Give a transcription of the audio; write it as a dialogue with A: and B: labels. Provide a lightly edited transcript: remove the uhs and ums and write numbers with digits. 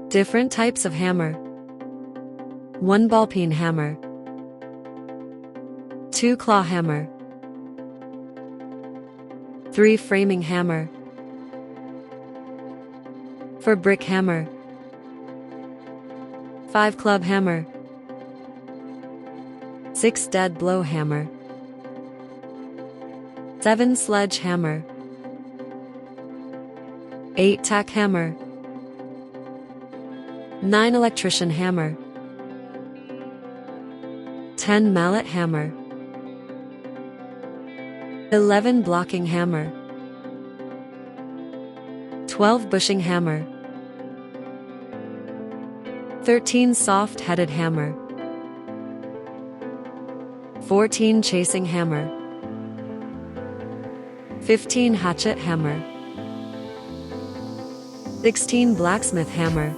A: Different types of hammer. 1 ball peen hammer. 2 claw hammer. 3 framing hammer. 4 brick hammer. 5 club hammer. 6 dead blow hammer. 7 sledge hammer. 8 tack hammer. 9 electrician hammer. 10 mallet hammer. 11 blocking hammer. 12 bushing hammer. 13 soft-headed hammer. 14 chasing hammer. 15 hatchet hammer. 16 blacksmith hammer.